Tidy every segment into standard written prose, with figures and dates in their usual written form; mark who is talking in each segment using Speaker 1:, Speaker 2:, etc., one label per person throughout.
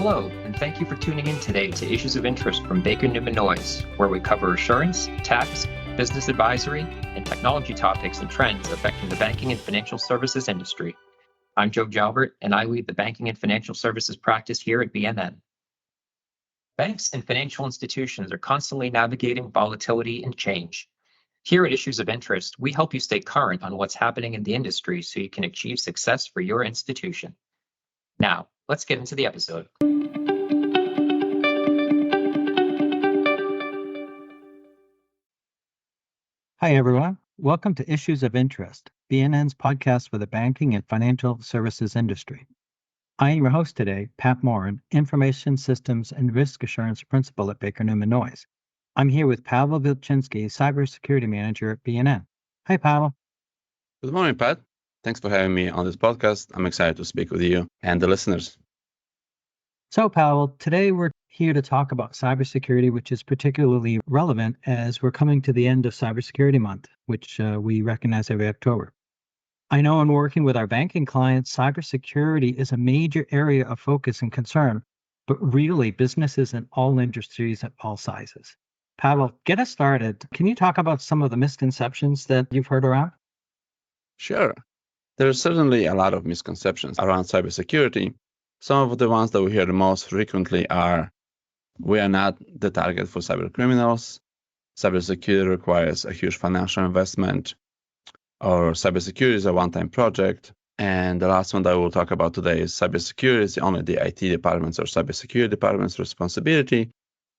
Speaker 1: Hello, and thank you for tuning in today to Issues of Interest from Baker Newman Noyes, where we cover assurance, tax, business advisory, and technology topics and trends affecting the banking and financial services industry. I'm Joe Jalbert, and I lead the banking and financial services practice here at BNN. Banks and financial institutions are constantly navigating volatility and change. Here at Issues of Interest, we help you stay current on what's happening in the industry so you can achieve success for your institution. Now, let's get into the episode.
Speaker 2: Hi, everyone. Welcome to Issues of Interest, BNN's podcast for the banking and financial services industry. I am your host today, Pat Morin, Information Systems and Risk Assurance Principal at Baker Newman Noyes. I'm here with Pavel Vilchinsky, Cybersecurity Manager at BNN. Hi, Pavel.
Speaker 3: Good morning, Pat. Thanks for having me on this podcast. I'm excited to speak with you and the listeners.
Speaker 2: So, Pavel, today we're here to talk about cybersecurity, which is particularly relevant as we're coming to the end of Cybersecurity Month, which we recognize every October. I know in working with our banking clients, cybersecurity is a major area of focus and concern, but really businesses in all industries at all sizes. Pavel, get us started. Can you talk about some of the misconceptions that you've heard around?
Speaker 3: Sure. There are certainly a lot of misconceptions around cybersecurity. Some of the ones that we hear the most frequently are, we are not the target for cyber criminals, cybersecurity requires a huge financial investment, or cybersecurity is a one-time project. And the last one that we'll talk about today is cybersecurity is only the IT department's or cybersecurity department's responsibility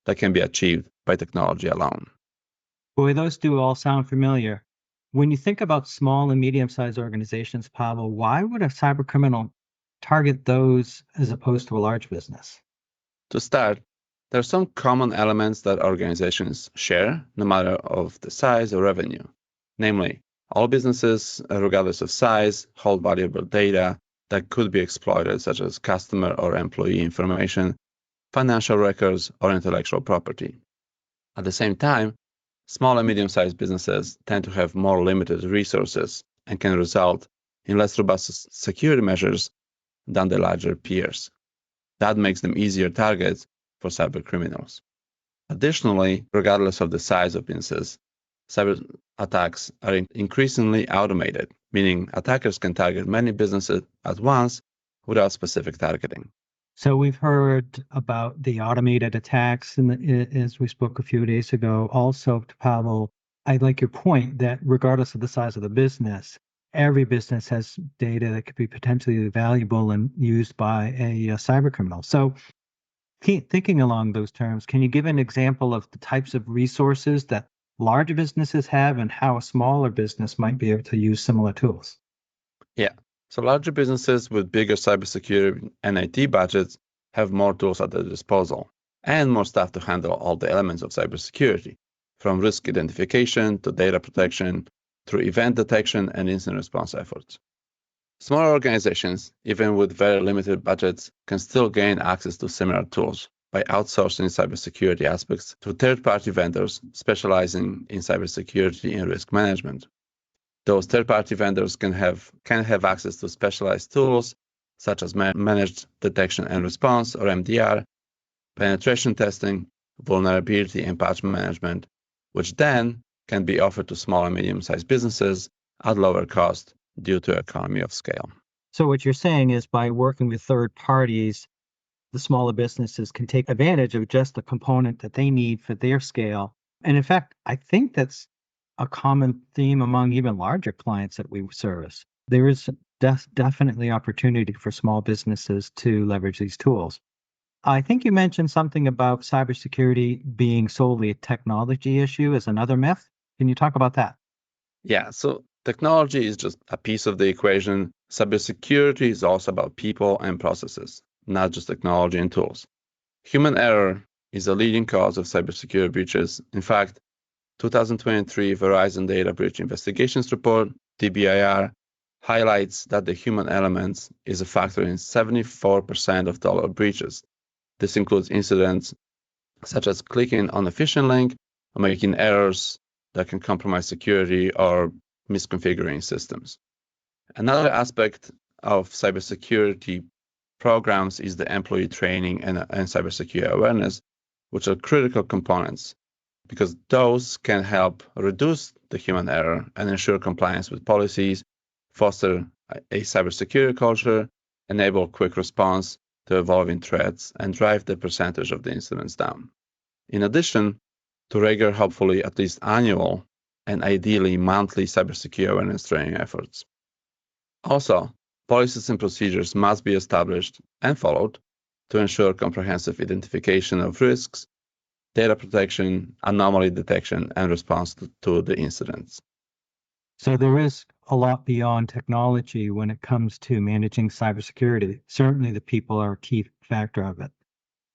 Speaker 3: that can be achieved by technology alone.
Speaker 2: Boy, those do all sound familiar. When you think about small and medium-sized organizations, Pavel, why would a cyber criminal target those as opposed to a large business?
Speaker 3: To start, there are some common elements that organizations share, no matter of the size or revenue. Namely, all businesses, regardless of size, hold valuable data that could be exploited, such as customer or employee information, financial records, or intellectual property. At the same time, small and medium-sized businesses tend to have more limited resources and can result in less robust security measures than the larger peers. That makes them easier targets for cyber criminals. Additionally, regardless of the size of businesses, cyber attacks are increasingly automated, meaning attackers can target many businesses at once without specific targeting.
Speaker 2: So we've heard about the automated attacks, and as we spoke a few days ago. Also, Pavel, I like your point that regardless of the size of the business, every business has data that could be potentially valuable and used by a cyber criminal. So thinking along those terms, can you give an example of the types of resources that larger businesses have and how a smaller business might be able to use similar tools?
Speaker 3: Yeah. So larger businesses with bigger cybersecurity and IT budgets have more tools at their disposal and more staff to handle all the elements of cybersecurity, from risk identification to data protection, through event detection and incident response efforts. Smaller organizations, even with very limited budgets, can still gain access to similar tools by outsourcing cybersecurity aspects to third-party vendors specializing in cybersecurity and risk management. Those third-party vendors can have access to specialized tools such as managed detection and response, or MDR, penetration testing, vulnerability and patch management, which then can be offered to small and medium-sized businesses at lower cost due to economy of scale.
Speaker 2: So what you're saying is by working with third parties, the smaller businesses can take advantage of just the component that they need for their scale. And in fact, I think that's a common theme among even larger clients that we service. There is definitely opportunity for small businesses to leverage these tools. I think you mentioned something about cybersecurity being solely a technology issue as another myth. Can you talk about that?
Speaker 3: Yeah, so technology is just a piece of the equation. Cybersecurity is also about people and processes, not just technology and tools. Human error is a leading cause of cybersecurity breaches. In fact, 2023 Verizon Data Breach Investigations Report, DBIR, highlights that the human element is a factor in 74% of total breaches. This includes incidents such as clicking on a phishing link or making errors that can compromise security or misconfiguring systems. Another aspect of cybersecurity programs is the employee training and cybersecurity awareness, which are critical components because those can help reduce the human error and ensure compliance with policies, foster a cybersecurity culture, enable quick response to evolving threats, and drive the percentage of the incidents down. In addition to regular, hopefully at least annual, and ideally monthly cybersecurity awareness training efforts. Also, policies and procedures must be established and followed to ensure comprehensive identification of risks, data protection, anomaly detection, and response to the incidents.
Speaker 2: So there is a lot beyond technology when it comes to managing cybersecurity. Certainly the people are a key factor of it.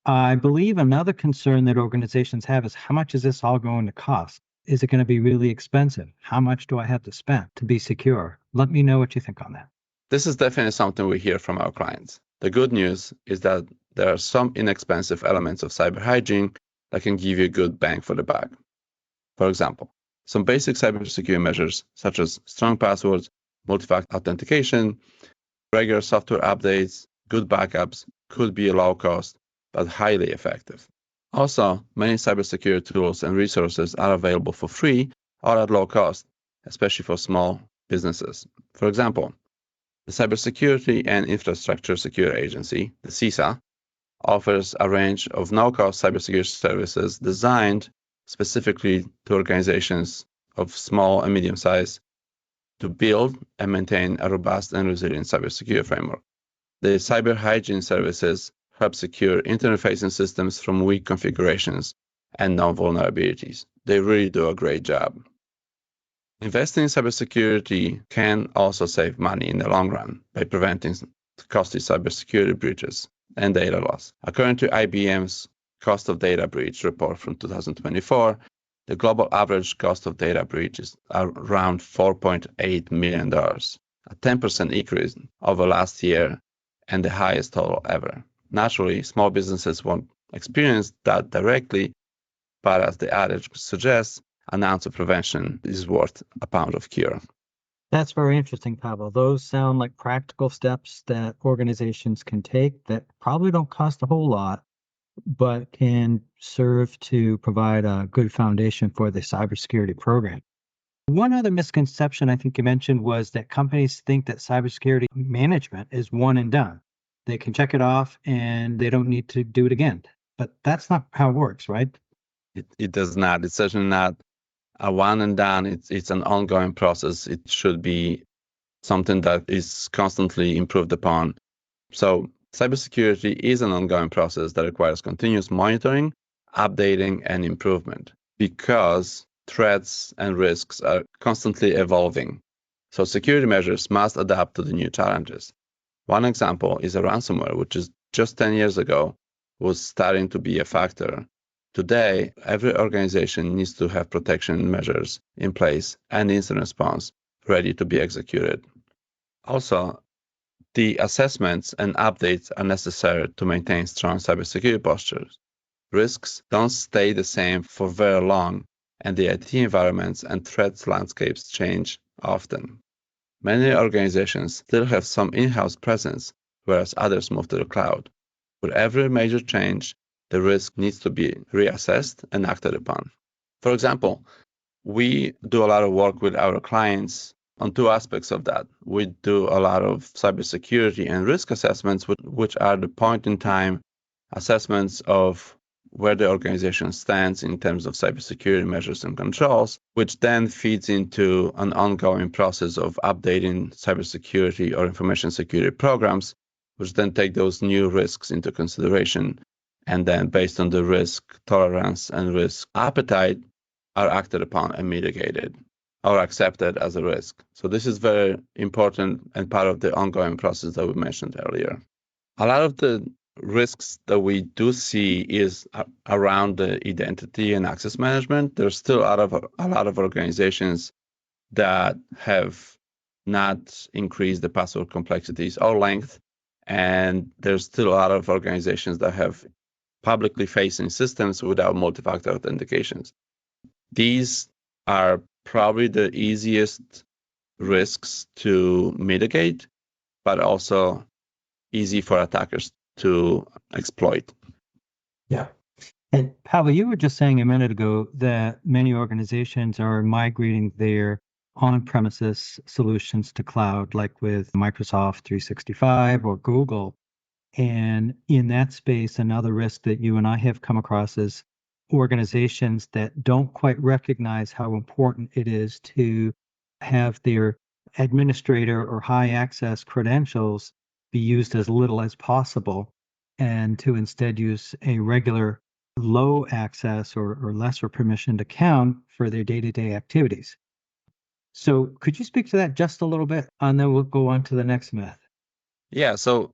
Speaker 2: I believe another concern that organizations have is how much is this all going to cost? Is it going to be really expensive? How much do I have to spend to be secure? Let me know what you think on that.
Speaker 3: This is definitely something we hear from our clients. The good news is that there are some inexpensive elements of cyber hygiene that can give you a good bang for the buck. For example, some basic cybersecurity measures such as strong passwords, multi-factor authentication, regular software updates, good backups could be low cost but highly effective. Also, many cybersecurity tools and resources are available for free or at low cost, especially for small businesses. For example, the Cybersecurity and Infrastructure Security Agency, the CISA, offers a range of no-cost cybersecurity services designed specifically to organizations of small and medium size to build and maintain a robust and resilient cybersecurity framework. The cyber hygiene services help secure internet-facing systems from weak configurations and known vulnerabilities. They really do a great job. Investing in cybersecurity can also save money in the long run by preventing costly cybersecurity breaches and data loss. According to IBM's Cost of Data Breach report from 2024, the global average cost of data breach is around $4.8 million, a 10% increase over last year and the highest total ever. Naturally, small businesses won't experience that directly, but as the adage suggests, an ounce of prevention is worth a pound of cure.
Speaker 2: That's very interesting, Pavel. Those sound like practical steps that organizations can take that probably don't cost a whole lot, but can serve to provide a good foundation for the cybersecurity program. One other misconception I think you mentioned was that companies think that cybersecurity management is one and done. They can check it off and they don't need to do it again. But that's not how it works, right?
Speaker 3: It does not. It's certainly not a one and done. It's an ongoing process. It should be something that is constantly improved upon. So cybersecurity is an ongoing process that requires continuous monitoring, updating, and improvement because threats and risks are constantly evolving. So security measures must adapt to the new challenges. One example is a ransomware, which is just 10 years ago was starting to be a factor. Today, every organization needs to have protection measures in place and incident response ready to be executed. Also, the assessments and updates are necessary to maintain strong cybersecurity postures. Risks don't stay the same for very long, and the IT environments and threat landscapes change often. Many organizations still have some in-house presence, whereas others move to the cloud. With every major change, the risk needs to be reassessed and acted upon. For example, we do a lot of work with our clients on two aspects of that. We do a lot of cybersecurity and risk assessments, which are the point-in-time assessments of where the organization stands in terms of cybersecurity measures and controls, which then feeds into an ongoing process of updating cybersecurity or information security programs, which then take those new risks into consideration. And then based on the risk tolerance and risk appetite, are acted upon and mitigated or accepted as a risk. So this is very important and part of the ongoing process that we mentioned earlier. A lot of the risks that we do see is around the identity and access management. There's still a lot of organizations that have not increased the password complexities or length, and there's still a lot of organizations that have publicly facing systems without multi-factor authentications. These are probably the easiest risks to mitigate, but also easy for attackers to exploit.
Speaker 2: Yeah. And Pavel, you were just saying a minute ago that many organizations are migrating their on-premises solutions to cloud, like with Microsoft 365 or Google. And in that space, another risk that you and I have come across is organizations that don't quite recognize how important it is to have their administrator or high access credentials be used as little as possible and to instead use a regular low access or lesser permissioned account for their day-to-day activities. So could you speak to that just a little bit? And then we'll go on to the next myth.
Speaker 3: Yeah, so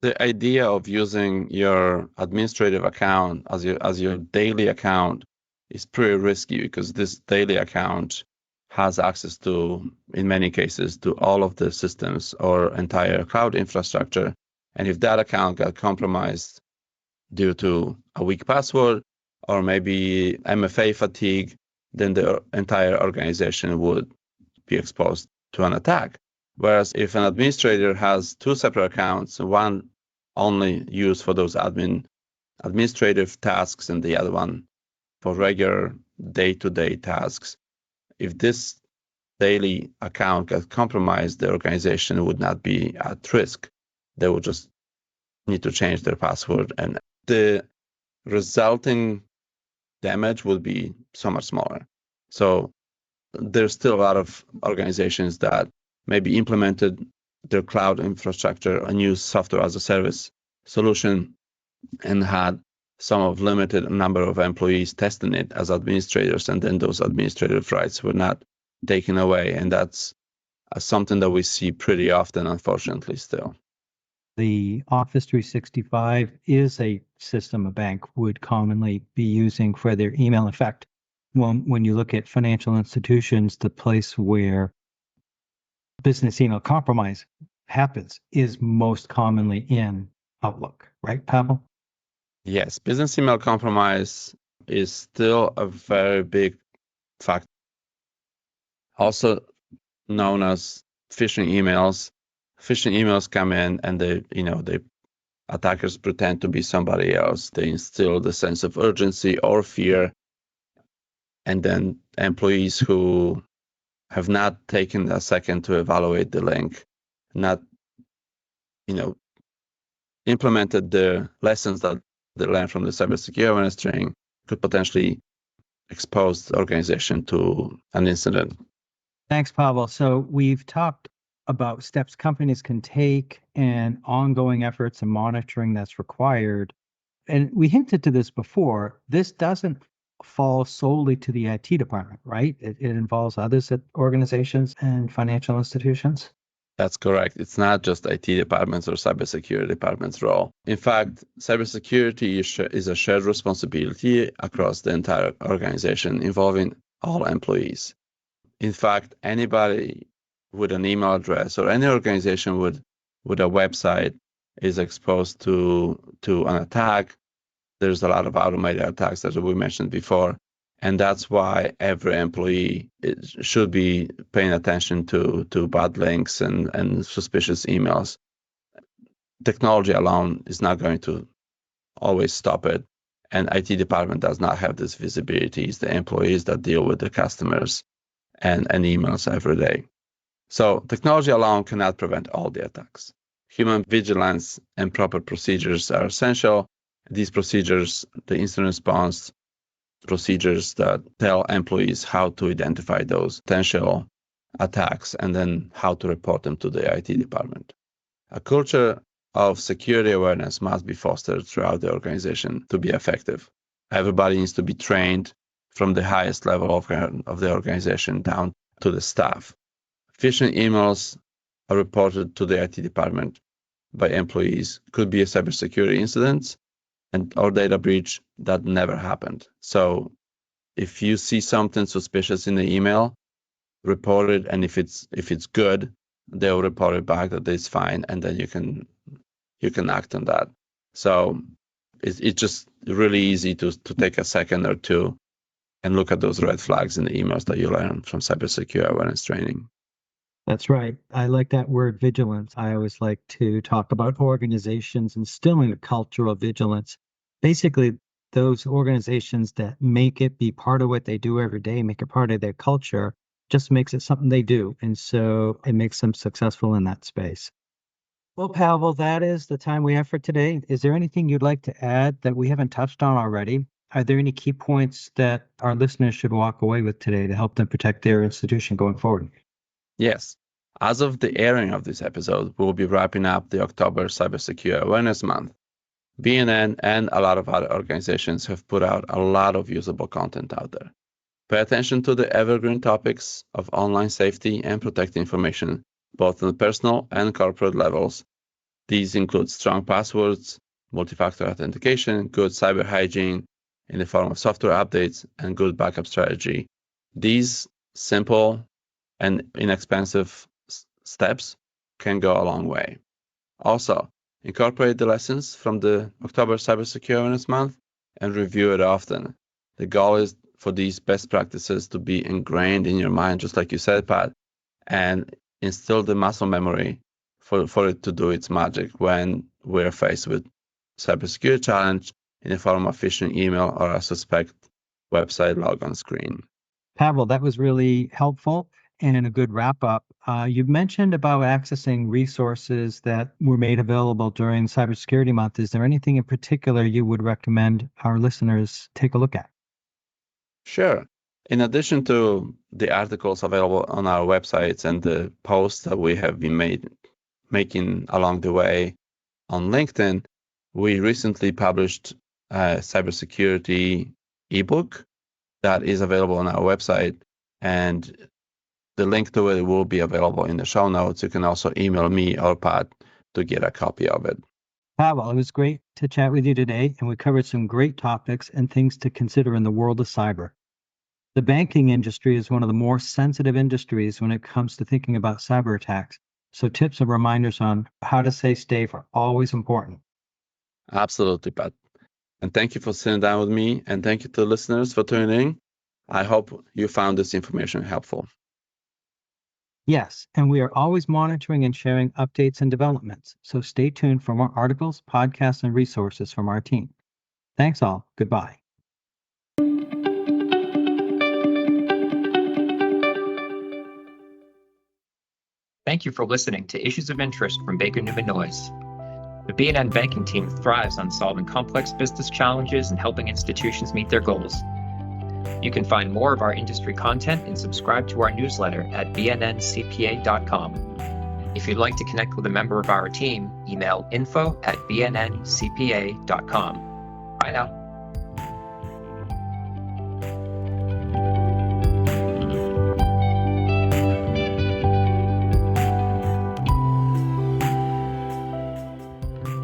Speaker 3: the idea of using your administrative account as your daily account is pretty risky because this daily account has access to, in many cases, to all of the systems or entire cloud infrastructure. And if that account got compromised due to a weak password or maybe MFA fatigue, then the entire organization would be exposed to an attack. Whereas if an administrator has two separate accounts, one only used for those administrative tasks and the other one for regular day-to-day tasks, if this daily account gets compromised, the organization would not be at risk. They would just need to change their password, and the resulting damage would be so much smaller. So there's still a lot of organizations that maybe implemented their cloud infrastructure, a new software as a service solution, and had some of limited number of employees testing it as administrators, and then those administrative rights were not taken away. And that's something that we see pretty often, unfortunately, still.
Speaker 2: The Office 365 is a system a bank would commonly be using for their email. In fact, when you look at financial institutions, the place where business email compromise happens is most commonly in Outlook, right, Pavel?
Speaker 3: Yes, business email compromise is still a very big factor, also known as phishing emails. Phishing emails come in and the attackers pretend to be somebody else. They instill the sense of urgency or fear, and then employees who have not taken a second to evaluate the link, not implemented the lessons that they learned from the cybersecurity awareness training, could potentially expose the organization to an incident.
Speaker 2: Thanks, Pavel. So we've talked about steps companies can take and ongoing efforts and monitoring that's required. And we hinted to this before. This doesn't fall solely to the IT department, right? It involves others at organizations and financial institutions.
Speaker 3: That's correct. It's not just IT departments or cybersecurity departments' role. In fact, cybersecurity is a shared responsibility across the entire organization, involving all employees. In fact, anybody with an email address or any organization with a website is exposed to an attack. There's a lot of automated attacks that we mentioned before. And that's why every employee should be paying attention to bad links and suspicious emails. Technology alone is not going to always stop it. And IT department does not have this visibility. It's the employees that deal with the customers and emails every day. So technology alone cannot prevent all the attacks. Human vigilance and proper procedures are essential. These procedures, the incident response procedures that tell employees how to identify those potential attacks and then how to report them to the IT department. A culture of security awareness must be fostered throughout the organization to be effective. Everybody needs to be trained from the highest level of the organization down to the staff. Phishing emails are reported to the IT department by employees. Could be a cybersecurity incident or data breach that never happened. So if you see something suspicious in the email, report it, and if it's good, they'll report it back that it's fine, and then you can act on that. So it's just really easy to take a second or two and look at those red flags in the emails that you learn from cybersecurity awareness training.
Speaker 2: That's right. I like that word vigilance. I always like to talk about organizations instilling a culture of vigilance. Basically, those organizations that make it be part of what they do every day, make it part of their culture, just makes it something they do. And so it makes them successful in that space. Well, Pavel, that is the time we have for today. Is there anything you'd like to add that we haven't touched on already? Are there any key points that our listeners should walk away with today to help them protect their institution going forward?
Speaker 3: Yes. As of the airing of this episode, we'll be wrapping up the October Cybersecurity Awareness Month. BNN and a lot of other organizations have put out a lot of usable content out there. Pay attention to the evergreen topics of online safety and protecting information, both on the personal and corporate levels. These include strong passwords, multi-factor authentication, good cyber hygiene in the form of software updates, and good backup strategy. These simple and inexpensive steps can go a long way. Also, incorporate the lessons from the October Cybersecurity Awareness Month and review it often. The goal is for these best practices to be ingrained in your mind, just like you said, Pat, and instill the muscle memory for it to do its magic when we're faced with cybersecurity challenge in the form of phishing email or a suspect website logon screen.
Speaker 2: Pavel, that was really helpful. And in a good wrap up, you've mentioned about accessing resources that were made available during Cybersecurity Month. Is there anything in particular you would recommend our listeners take a look at?
Speaker 3: Sure. In addition to the articles available on our websites and the posts that we have been making along the way on LinkedIn, we recently published a cybersecurity ebook that is available on our website, and the link to it will be available in the show notes. You can also email me or Pat to get a copy of it.
Speaker 2: Pavel, it was great to chat with you today, and we covered some great topics and things to consider in the world of cyber. The banking industry is one of the more sensitive industries when it comes to thinking about cyber attacks. So tips and reminders on how to stay safe are always important.
Speaker 3: Absolutely, Pat. And thank you for sitting down with me, and thank you to the listeners for tuning in. I hope you found this information helpful.
Speaker 2: Yes, and we are always monitoring and sharing updates and developments. So stay tuned for more articles, podcasts, and resources from our team. Thanks all. Goodbye.
Speaker 1: Thank you for listening to Issues of Interest from Baker Newman Noyes. The BNN banking team thrives on solving complex business challenges and helping institutions meet their goals. You can find more of our industry content and subscribe to our newsletter at bnncpa.com. If you'd like to connect with a member of our team, email info@bnncpa.com. Bye now.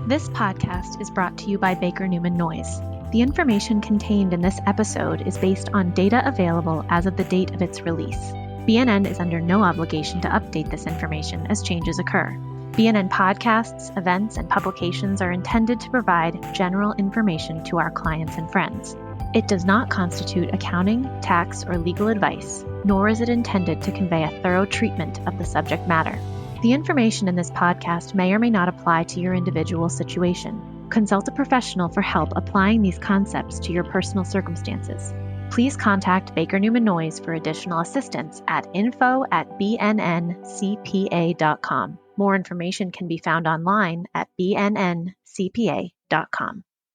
Speaker 4: This podcast is brought to you by Baker Newman Noyes. The information contained in this episode is based on data available as of the date of its release. BNN is under no obligation to update this information as changes occur. BNN podcasts, events, and publications are intended to provide general information to our clients and friends. It does not constitute accounting, tax, or legal advice, nor is it intended to convey a thorough treatment of the subject matter. The information in this podcast may or may not apply to your individual situation. Consult a professional for help applying these concepts to your personal circumstances. Please contact Baker Newman Noyes for additional assistance at info@bnncpa.com. More information can be found online at bnncpa.com.